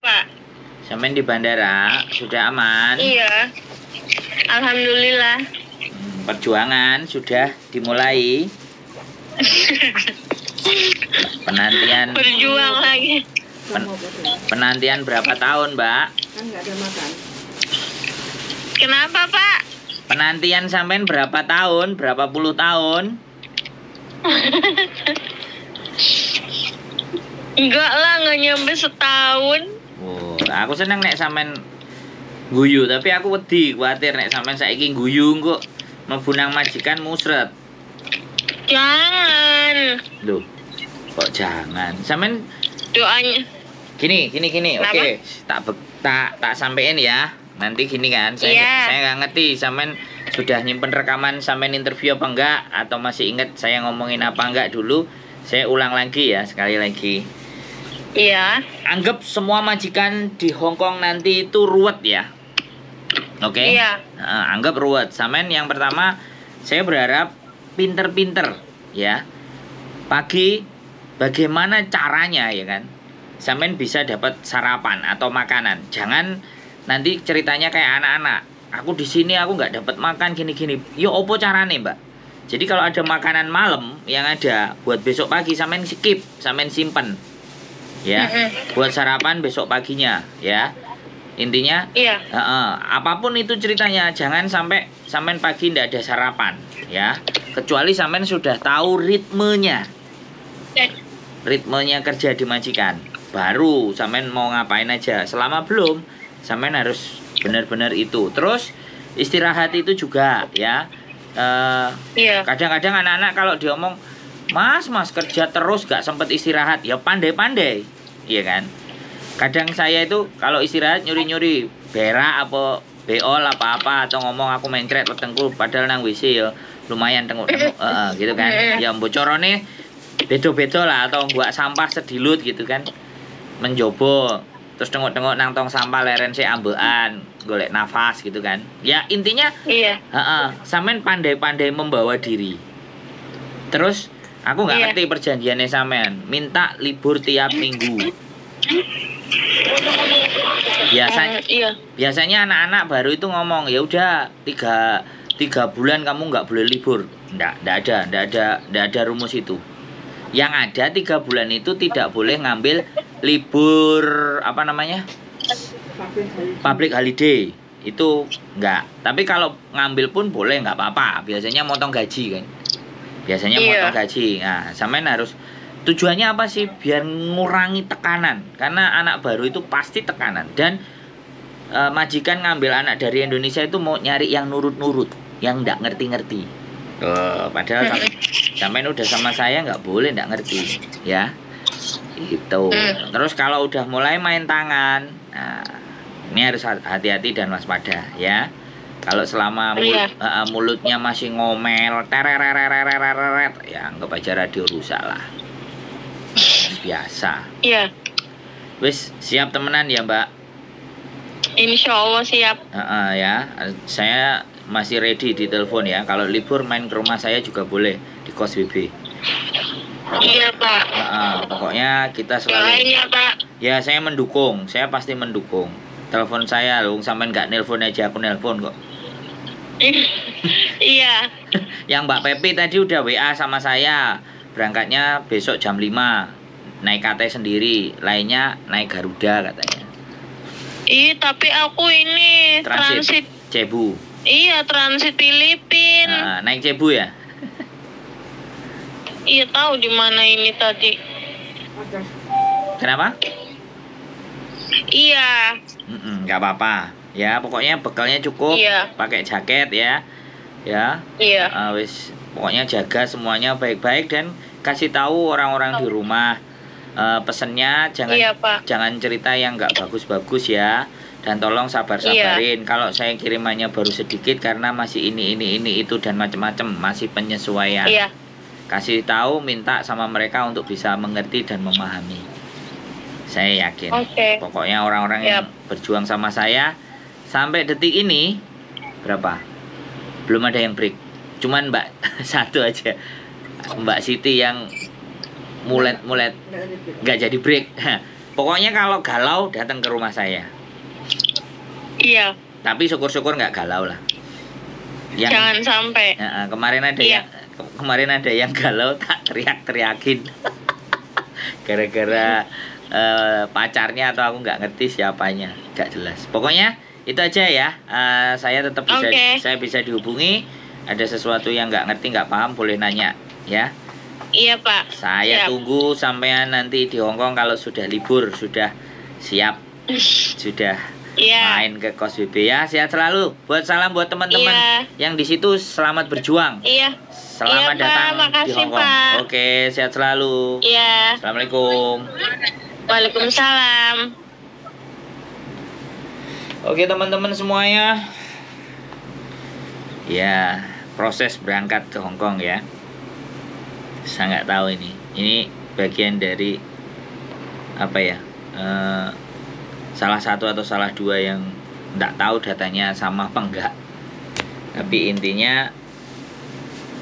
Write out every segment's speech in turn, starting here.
Pak. Sampean di bandara sudah aman? Iya. Alhamdulillah. Perjuangan sudah dimulai. Penantian Berjuang lagi. penantian berapa tahun, Mbak? Kan nggak ada makan. Kenapa, Pak? Penantian sampean berapa tahun? Berapa puluh tahun? Enggak lah, nggak nyampe setahun. Oh, aku seneng nek sampean guyu, tapi aku wedi kuatir nek sampean saiki guyu kok mlebu nang majikan musret. Jangan. Loh, kok jangan? Sampean Doanya. gini. Kenapa? Oke, tak sampein ya. Nanti gini kan, Iya. saya nggak ngerti sampean sudah nyimpen rekaman sampean interview apa enggak, atau masih ingat saya ngomongin apa enggak dulu. Saya ulang lagi ya, sekali lagi. Iya. Anggap semua majikan di Hong Kong nanti itu ruwet ya. Oke? Iya. Nah, anggap ruwet. Sampean yang pertama, saya berharap pinter-pinter ya. Pagi bagaimana caranya ya kan? Sampean bisa dapat sarapan atau makanan. Jangan nanti ceritanya kayak anak-anak. Aku di sini aku nggak dapat makan gini-gini. Yo opo carane, Mbak? Jadi kalau ada makanan malam yang ada buat besok pagi, sampean skip, sampean simpen. Ya, buat sarapan besok paginya ya. Intinya Iya. apapun itu ceritanya, jangan sampai sampean pagi ndak ada sarapan ya. Kecuali sampean sudah tahu ritmenya kerja di majikan, baru sampean mau ngapain aja. Selama belum, sampean harus benar-benar itu. Terus istirahat itu juga ya. Iya. Kadang-kadang anak-anak kalau diomong, mas kerja terus gak sempet istirahat, ya pandai-pandai, iya kan? Kadang saya itu kalau istirahat nyuri-nyuri berak apa beol apa-apa, atau ngomong aku mencret wetengku padahal nang WC ya lumayan tengok-tengok gitu kan. Ya bocorone bedo-bedo lah, atau buat sampah sedilut gitu kan, menjobo terus tengok-tengok nang tong sampah leren si ambekan golek nafas gitu kan. Ya intinya Iya. sampean pandai-pandai membawa diri. Terus aku nggak Iya. ngerti perjanjiannya sampean minta libur tiap minggu. Iya. Biasanya anak-anak baru itu ngomong ya udah tiga bulan kamu nggak boleh libur. Nggak ada rumus itu. Yang ada 3 bulan itu tidak boleh ngambil libur apa namanya? Public holiday. Itu enggak. Tapi kalau ngambil pun boleh, nggak apa-apa. Biasanya motong gaji kan. Biasanya Iya. motong gaji. Nah, sampean harus tujuannya apa sih? Biar ngurangi tekanan. Karena anak baru itu pasti tekanan. Dan majikan ngambil anak dari Indonesia itu mau nyari yang nurut-nurut, yang nggak ngerti-ngerti. Padahal sampean udah sama saya nggak boleh nggak ngerti, ya. Itu. Terus kalau udah mulai main tangan, nah, ini harus hati-hati dan waspada, ya. Kalau selama mulutnya masih ngomel, tererererereret, ya anggap aja radio rusak lah. Biasa. Iya. Wis siap temenan ya, Mbak? Insya Allah siap. Ya, saya masih ready di telepon ya. Kalau libur main ke rumah saya juga boleh di kos BB. Iya, Pak. Pokoknya kita Doain selalu. ya, Pak. Ya saya mendukung, saya pasti mendukung. Telepon saya loh, sampean nggak nelpon aja aku nelpon kok. Iya. Yang Mbak Pepi tadi udah WA sama saya. Berangkatnya besok jam 5. Naik KT sendiri, lainnya naik Garuda katanya. Tapi aku ini transit. Cebu. Iya, transit Filipina. Naik Cebu ya? Iya, tahu di mana ini tadi. Kenapa? Iya. Nggak apa-apa. Ya, pokoknya bekalnya cukup. Iya. Pakai jaket ya. Ya. Iya. Wis, pokoknya jaga semuanya baik-baik dan kasih tahu orang-orang di rumah. Pesennya Iya, Pak. jangan cerita yang nggak bagus-bagus ya. Dan tolong sabar-sabarin. Kalau saya kirimannya baru sedikit karena masih ini itu dan macam-macam, masih penyesuaian. Iya. Kasih tahu, minta sama mereka untuk bisa mengerti dan memahami. Saya yakin. Oke. Pokoknya orang-orang yang berjuang sama saya sampai detik ini berapa? Belum ada yang break. Cuman Mbak satu aja. Mbak Siti yang mulet nggak jadi break. Pokoknya kalau galau datang ke rumah saya. Iya. Tapi syukur-syukur nggak galau lah. Jangan sampai. Kemarin ada kemarin ada yang galau tak teriak-teriakin. Gara-gara pacarnya atau aku nggak ngerti siapanya, nggak jelas. Pokoknya itu aja ya. Saya tetap bisa saya bisa dihubungi. Ada sesuatu yang nggak ngerti, nggak paham, boleh nanya ya. Iya Pak. Saya tunggu sampean nanti di Hongkong kalau sudah libur, sudah siap, sudah main ke kos BB ya. Sehat selalu. Salam buat teman-teman yang di situ, selamat berjuang. Iya. Selamat datang Makasih, di Hongkong. Pak. Oke, sehat selalu. Iya. Assalamualaikum. Waalaikumsalam. Oke teman-teman semuanya. Ya, proses berangkat ke Hongkong ya. Saya nggak tahu ini. Ini bagian dari apa ya? Salah satu atau salah dua yang nggak tahu datanya sama apa enggak. Tapi intinya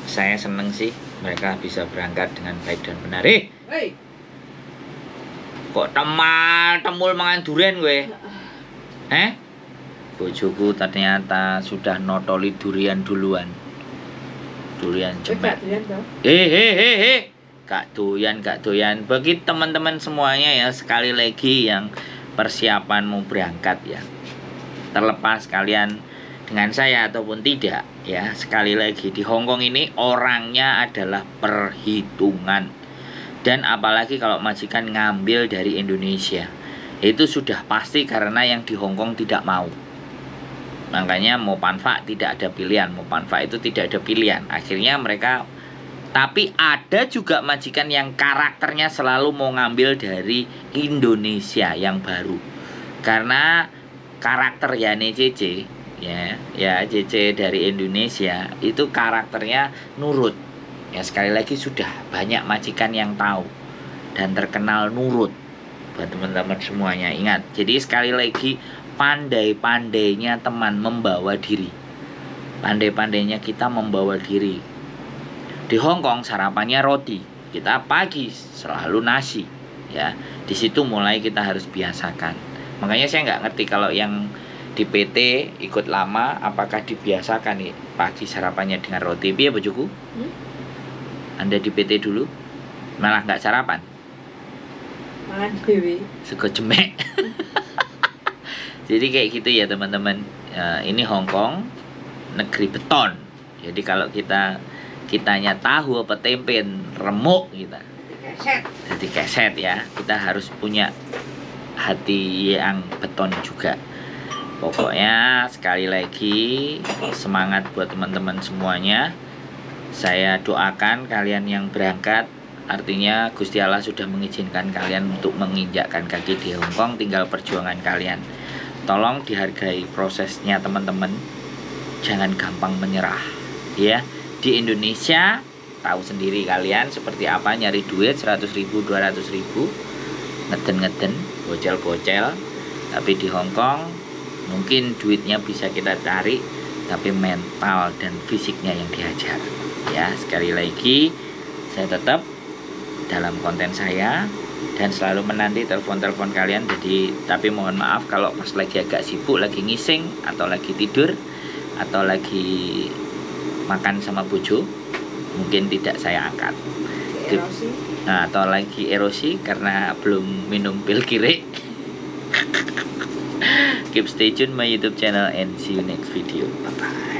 saya seneng sih mereka bisa berangkat dengan baik dan benar. Kok temul mangan durian gue? Bojoku ternyata sudah notoli durian duluan. Durian cemek. Gak doyan. Bagi teman-teman semuanya ya, sekali lagi yang persiapan mau berangkat ya, terlepas kalian dengan saya ataupun tidak ya, sekali lagi di Hongkong ini orangnya adalah perhitungan. Dan apalagi kalau majikan ngambil dari Indonesia, itu sudah pasti karena yang di Hongkong tidak mau. Makanya mau Panfa tidak ada pilihan, mau Panfa itu tidak ada pilihan. Akhirnya mereka, tapi ada juga majikan yang karakternya selalu mau ngambil dari Indonesia yang baru. Karena karakter Yane Cece ya Cece dari Indonesia itu karakternya nurut. Ya sekali lagi sudah banyak majikan yang tahu dan terkenal nurut. Buat teman-teman semuanya ingat. Jadi sekali lagi, pandai-pandainya teman membawa diri. Pandai-pandainya kita membawa diri. Di Hongkong sarapannya roti, kita pagi selalu nasi. Ya, di situ mulai kita harus biasakan. Makanya saya nggak ngerti kalau yang di PT ikut lama, apakah dibiasakan nih pagi sarapannya dengan roti? Piye bojoku? Anda di PT dulu malah nggak sarapan? Mangan dewe. Sego jemek. Jadi kayak gitu ya teman-teman. Ini Hongkong, negeri beton. Jadi kalau kitanya tahu apa tempe remuk kita. Jadi keset ya. Kita harus punya hati yang beton juga. Pokoknya sekali lagi semangat buat teman-teman semuanya. Saya doakan kalian yang berangkat, artinya Gusti Allah sudah mengizinkan kalian untuk menginjakkan kaki di Hongkong, tinggal perjuangan kalian. Tolong dihargai prosesnya teman-teman. Jangan gampang menyerah. Ya, di Indonesia tahu sendiri kalian seperti apa nyari duit 100.000, 200.000, ngeden-ngeden, bocel-bocel. Tapi di Hongkong mungkin duitnya bisa kita cari, tapi mental dan fisiknya yang dihajar. Ya, sekali lagi saya tetap dalam konten saya dan selalu menanti telepon-telepon kalian. Jadi tapi mohon maaf kalau pas lagi agak sibuk, lagi ngising atau lagi tidur atau lagi makan sama bojo, mungkin tidak saya angkat. Nah, atau lagi erosi karena belum minum pil kiri. Keep stay tune my YouTube channel and see you next video. Bye bye.